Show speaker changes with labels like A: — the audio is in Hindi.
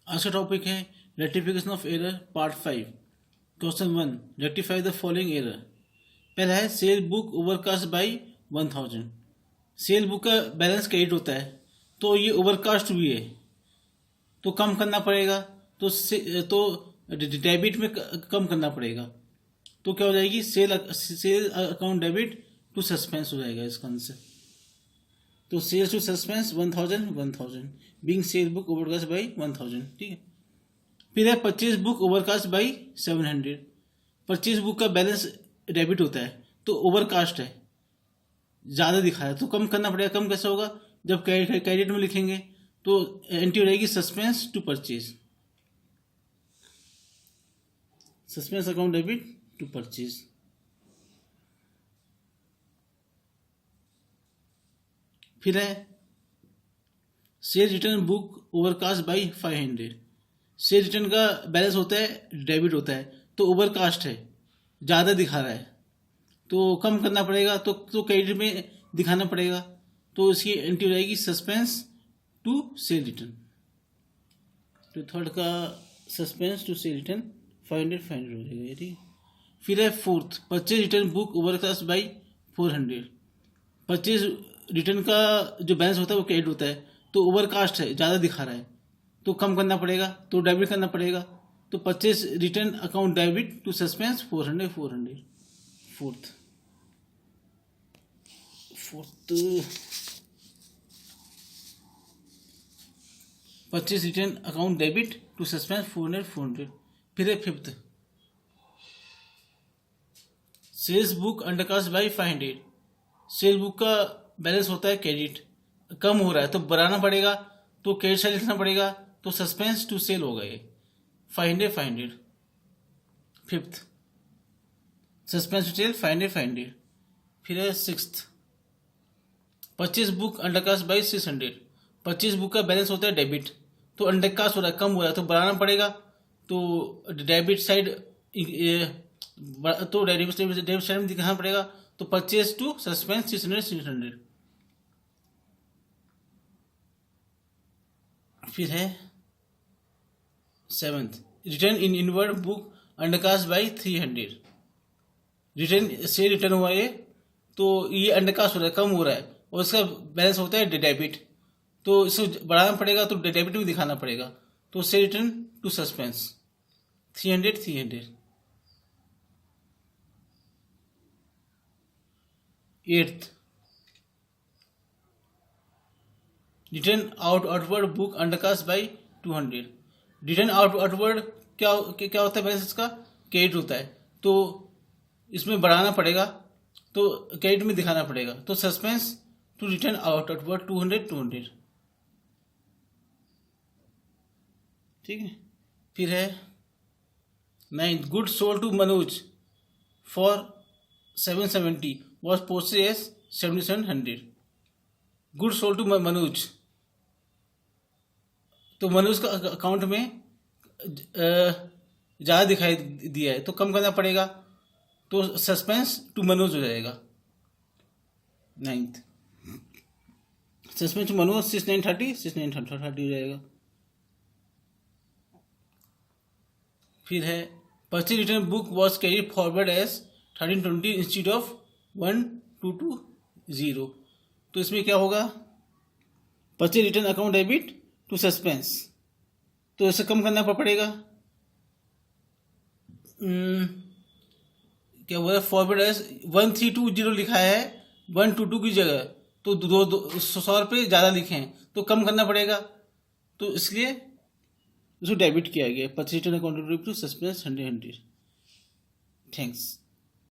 A: आज का टॉपिक है rectification of error part 5। Question 1, rectify the following error. पहला है cell book overcast by 1000। Cell book का बैलेंस क्रेडिट होता है तो ये ओवरकास्ट भी है तो कम करना पड़ेगा, तो डेबिट में कम करना पड़ेगा। तो क्या हो जाएगी, sale account debit to suspense हो जाएगा इसका आंसर। तो sales to suspense 1000 being sale book overcast by 1000। ठीक है। फिर है purchase book overcast by 700। Purchase book का बैलेंस डेबिट होता है तो ओवरकास्ट है, ज़्यादा दिखा है तो कम करना पड़ेगा। कम कैसे होगा, जब क्रेडिट में लिखेंगे तो एंट्री हो जाएगी suspense to purchase, suspense account debit to purchase. फिर है sale return book overcast by 500। Sale return का बैलेंस होता है डेबिट होता है तो ओवरकास्ट है, ज़्यादा दिखा रहा है तो कम करना पड़ेगा, तो क्रेडिट में दिखाना पड़ेगा। तो इसकी एंट्री हो जाएगी सस्पेंस टू सेल रिटर्न। तो थर्ड का सस्पेंस टू सेल रिटर्न 500 हो जाएगा। ठीक है। फिर है fourth, purchase return book overcast by 400। Purchase return का जो बैलेंस होता है वो क्रेडिट होता है तो ओवरकास्ट है, ज़्यादा दिखा रहा है तो कम करना पड़ेगा, तो डेबिट करना पड़ेगा। तो purchase return account debit to suspense 400। Fourth purchase return account debit to suspense 400। फिर है fifth, sales book undercast by 500। Sale book का बैलेंस होता है क्रेडिट, कम हो रहा है तो बढ़ाना पड़ेगा, तो क्रेडिट साइड लिखना पड़ेगा, तो सस्पेंस टू सेल होगा ये 500। Fifth suspense to sale 500। फिर है sixth, purchase book undercast by 600। Purchase book का बैलेंस होता है डेबिट तो अंडरकास्ट हो रहा है, कम हो रहा है तो बढ़ाना पड़ेगा, तो डेबिट साइड तो डेबिट साइड में दिखाना पड़ेगा, तो परचेज टू सस्पेंस 600। फिर है seventh, return in inward book undercast by 300। Return से रिटर्न हुआ ये तो ये अंडरकास्ट हो रहा है, कम हो रहा है और इसका बैलेंस होता है डेबिट, तो इसे बढ़ाना पड़ेगा तो डेबिट भी दिखाना पड़ेगा, तो से return to suspense 300। Eighth, return outward book undercast by 200। Return outward क्या होता है, बैलेंस इसका क्रेडिट होता है तो इसमें बढ़ाना पड़ेगा, तो क्रेडिट में दिखाना पड़ेगा, तो सस्पेंस टू रिटर्न आउटवर्ड 200। ठीक है। फिर है ninth, good sold to Manoj for 770 was posted as 7700। Good sold to Manoj, तो मनोज का अकाउंट में ज़्यादा दिखाई दिया है तो कम करना पड़ेगा, तो सस्पेंस टू मनोज हो जाएगा। नाइन्थ सस्पेंस टू मनोज 6930 हो जाएगा। फिर है purchase return book was carried forward as 1320 instead of 1220। तो इसमें क्या होगा, purchase return account debit to suspense, तो इसे कम करना पड़ेगा। क्या हुआ है, फॉरवर्ड एज 1320 लिखा है 122 की जगह, तो 100 रुपये ज़्यादा लिखे हैं तो कम करना पड़ेगा, तो इसलिए उसको डेबिट किया गया। Purchase return account debit to suspense 100। Thanks.